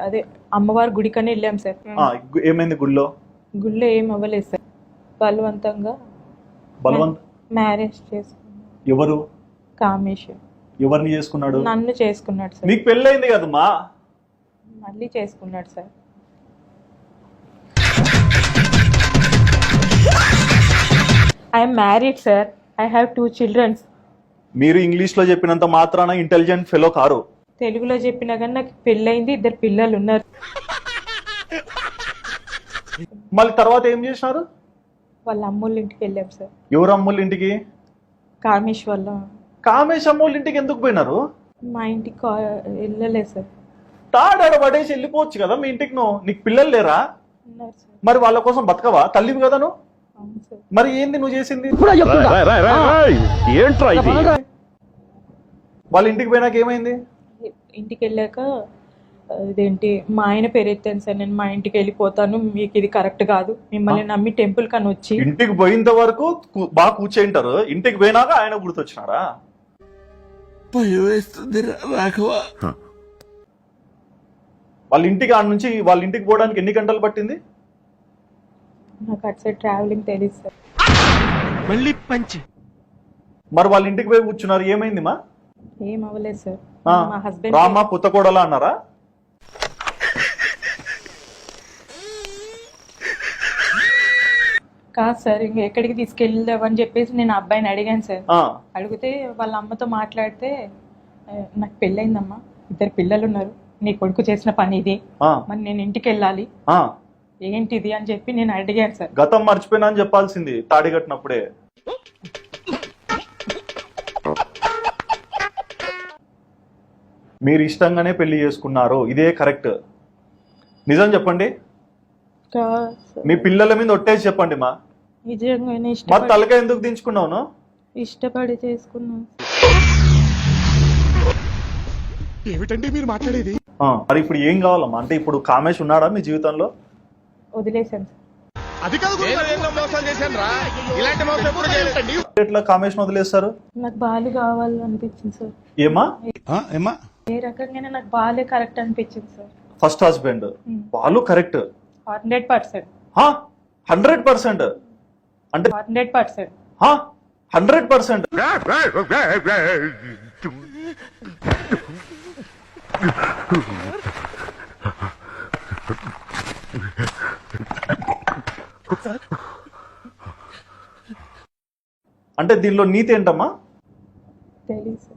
అదే అమ్మవారి గుడికని వెళ్ళాం సార్. ఏమైంది గుడిలో? గుడిలో ఏం అవ్వలేదు సార్. బలవంతంగా మ్యారేజ్ చేసుకున్నాడు. ఎవరు? కామేష్. ఎవరిని చేసుకున్నాడు? నన్ను చేసుకున్నాడు సార్. నీకు పెళ్ళైంది కదమ్మా? మళ్ళీ చేసుకున్నాడు sir. I'm married sir. I have 2 children. మీరు ఇంగ్లీష్ లో చెప్పినంత మాత్రాన ఇంటెలిజెంట్ ఫెలో కారు. తెలుగులో చెప్పినా కానీ నాకు పెళ్ళైంది, 2 పిల్లలు ఉన్నారు. మళ్ళీ తర్వాత ఏం చేసినారు? వాళ్ళ అమ్మోళ్ళ ఇంటికి వెళ్ళాం సార్. ఎవరు అమ్మోళ్ళ ఇంటికి? కామేష్ వల్ల. కామేష్ అమ్మోళ్ళ ఇంటికి ఎందుకు పోయినారు? మా ఇంటికి వెళ్ళలేదు సార్. తాడాడ పడేసి వెళ్ళిపోవచ్చు కదా మీ ఇంటికి. నీకు పిల్లలు లేరా? ఉన్నారు సార్. మరి వాళ్ళ కోసం బతకవా? తల్లివి కదా నువ్వు. అవును సార్. మరి ఏంది నువ్వు చేసింది? వాళ్ళ ఇంటికి పోయినాక ఏమైంది? ఇంటికి వెళ్ళాక ఇదేంటి మా ఆయన పేరు ఎత్తాను సార్. నేను మా ఇంటికి వెళ్ళిపోతాను, మీకు ఇది కరెక్ట్ కాదు, మిమ్మల్ని నమ్మి టెంపుల్ కని వచ్చి. ఇంటికి పోయినంత వరకు బాగా కూర్చుంటారు, ఇంటికి పోయినాక ఆయన గుర్తొచ్చినారా? వాళ్ళ ఇంటికి ఆడ నుంచి వాళ్ళ ఇంటికి పోవడానికి ఎన్ని గంటలు పట్టింది? నాకు అటు సైడ్ ట్రావెలింగ్ తెలియదు సార్. మరి వాళ్ళ ఇంటికి పోయి కూర్చున్నారు, ఏమైంది మా? ఏం అవ్వలేదు సార్. మా హస్బెండ్ రామా పుత్తకోడలా అన్నారా? కాదు సార్, ఇంక ఎక్కడికి తీసుకెళ్దామని చెప్పేసి నేను అబ్బాయిని అడిగాను సార్. అడిగితే వాళ్ళ అమ్మతో మాట్లాడితే, నాకు పెళ్ళైందమ్మా, 2 పిల్లలు ఉన్నారు, నీ కొడుకు చేసిన పని ఇది, మరి నేను ఇంటికి వెళ్ళాలి, ఏంటిది అని చెప్పి నేను అడిగాను సార్. గతం మర్చిపోయినా అని చెప్పాల్సింది తాడి కట్టినప్పుడే. మీరు ఇష్టంగానే పెళ్లి చేసుకున్నారు, ఇదే కరెక్ట్. నిజం చెప్పండి. మీ పిల్లల మీద ఒట్టేసి చెప్పండి మా. నిజంగానే మరి తలకాయ ఎందుకు దించుకున్నావు? ఇష్టపడి చేసుకున్నాను. ఏమిటండి మీరు మాట్లాడేది? మరి ఇప్పుడు ఏం కావాలమ్మా? అంటే ఇప్పుడు కామేష్ ఉన్నాడా మీ జీవితంలో? వదిలేశాను సార్. అది కాదు, ఎట్లా కామేష్ వదిలేస్తారు? నాకు బాలు కావాలనిపించింది సార్. ఏమా? ఏ రకంగానే నాకు బాలే కరెక్ట్ అనిపించింది sir. First husband Balu correct 100%. 100% అంటే 100%. 100%. అంటే దీనిలో నీతి ఏంటమ్మా? తెలియదు.